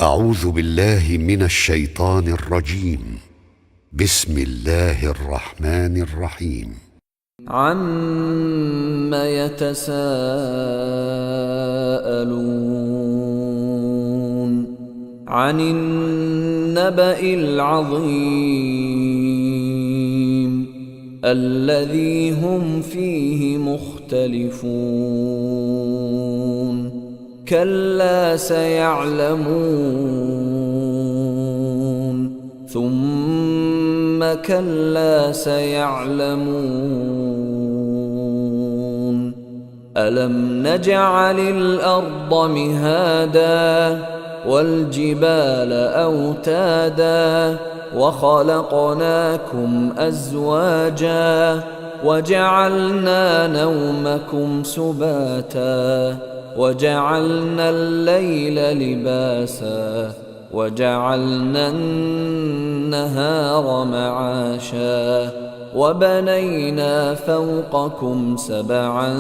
أعوذ بالله من الشيطان الرجيم. بسم الله الرحمن الرحيم. عَمَّ يَتَسَاءَلُونَ عَنِ النَّبَإِ الْعَظِيمِ الَّذِي هُمْ فِيهِ مُخْتَلِفُونَ كَلَّا سَيَعْلَمُونَ ثُمَّ كَلَّا سَيَعْلَمُونَ أَلَمْ نَجْعَلِ الْأَرْضَ مِهَادًا وَالْجِبَالَ أَوْتَادًا وَخَلَقْنَاكُمْ أَزْوَاجًا وَجَعَلْنَا نَوْمَكُمْ سُبَاتًا وَجَعَلْنَا اللَّيْلَ لِبَاسًا وَجَعَلْنَا النَّهَارَ مَعَاشًا وَبَنَيْنَا فَوْقَكُمْ سَبْعًا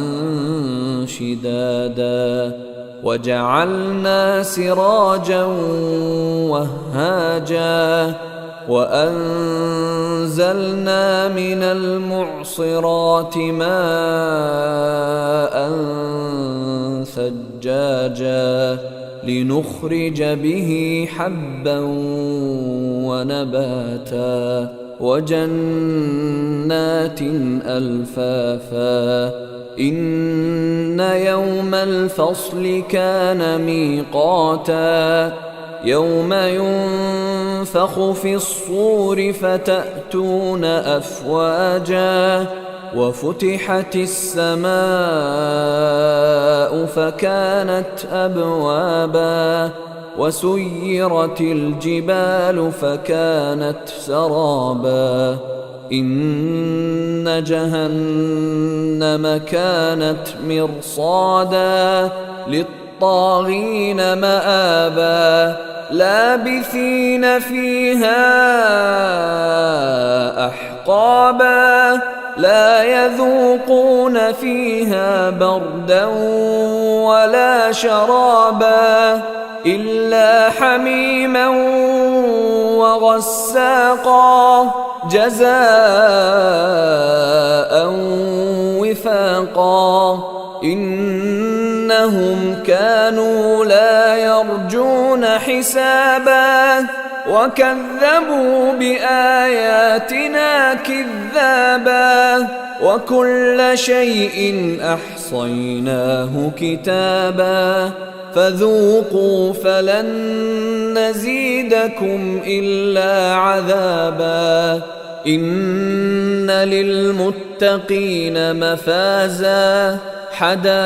شِدَادًا وَجَعَلْنَا سِرَاجًا وَهَّاجًا وَأَنزَلْنَا مِنَ الْمُعْصِرَاتِ مَاءً ثَجَّاجًا لِنُخْرِجَ بِهِ حَبًّا وَنَبَاتًا وَجَنَّاتٍ أَلْفَافًا إِنَّ يَوْمَ الْفَصْلِ كَانَ مِيقَاتًا يَوْمَ يُنفَخُ فِي الصُّورِ فَتَأْتُونَ أَفْوَاجًا وَفُتِحَتِ السَّمَاءُ فَكَانَتْ أَبْوَابًا وَسُيِّرَتِ الْجِبَالُ فَكَانَتْ سَرَابًا إِنَّ جَهَنَّمَ كَانَتْ مِرْصَادًا لِلطَّاغِينَ مَآبًا لَابِثِينَ فِيهَا أَحْقَابًا لَا يَذُوقُونَ فِيهَا بَرْدًا وَلَا شَرَابًا إِلَّا حَمِيمًا وَغَسَّاقًا جَزَاءً وِفَاقًا إِنَّهُمْ كَانُوا لَا يَرْجُونَ حِسَابًا وَكَذَّبُوا بِآيَاتِنَا كِذَّابًا وَكُلَّ شَيْءٍ أَحْصَيْنَاهُ كِتَابًا فَذُوقُوا فَلَن نَّزِيدَكُمْ إِلَّا عَذَابًا إِنَّ لِلْمُتَّقِينَ مَفَازًا حَدَائِقَ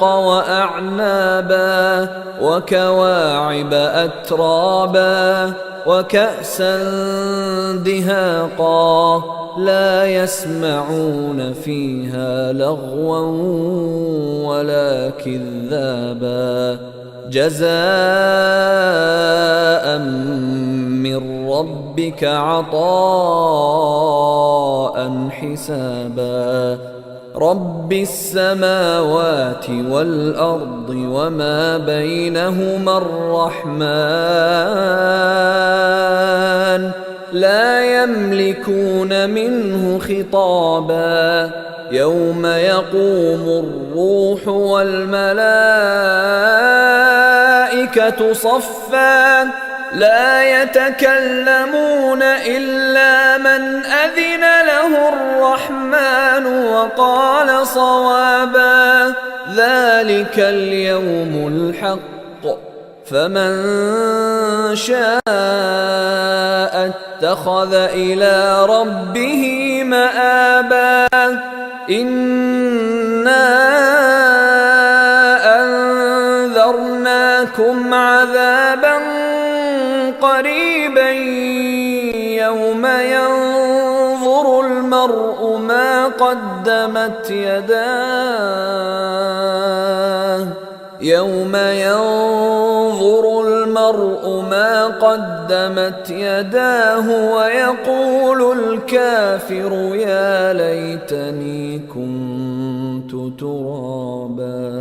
وَأَعْنَابًا وَكَوَاعِبَ أَتْرَابًا وَكَأْسًا دِهَاقًا لَا يَسْمَعُونَ فِيهَا لَغْوًا وَلَا كِذَّابًا جَزَاءً مِّن رَّبِّكَ عَطَاءً حِسَابًا رَبِّ السَّمَاوَاتِ وَالْأَرْضِ وَمَا بَيْنَهُمَا الرَّحْمَنُ لَا يَمْلِكُونَ مِنْهُ خِطَابًا يَوْمَ يَقُومُ الرُّوحُ وَالْمَلَائِكَةُ صَفًّا لَا يَتَكَلَّمُونَ إِلَّا مَنْ أَذِنَ لَهُ الرَّحْمَنُ وَقَالَ صَوَابًا ذَلِكَ الْيَوْمُ الْحَقُّ فَمَنْ شَاءَ اتَّخَذَ إِلَى رَبِّهِ مَآبًا إِنَّا أَنذَرْنَاكُمْ عَذَابًا قَرِيبًا يَوْمَ يَنظُرُ الْمَرْءُ مَا قَدَّمَتْ يَدَاهُ يَوْمَ يَنظُرُ الْمَرْءُ مَا قَدَّمَتْ يَدَاهُ وَيَقُولُ الْكَافِرُ يَا لَيْتَنِي كُنتُ تُرَابًا.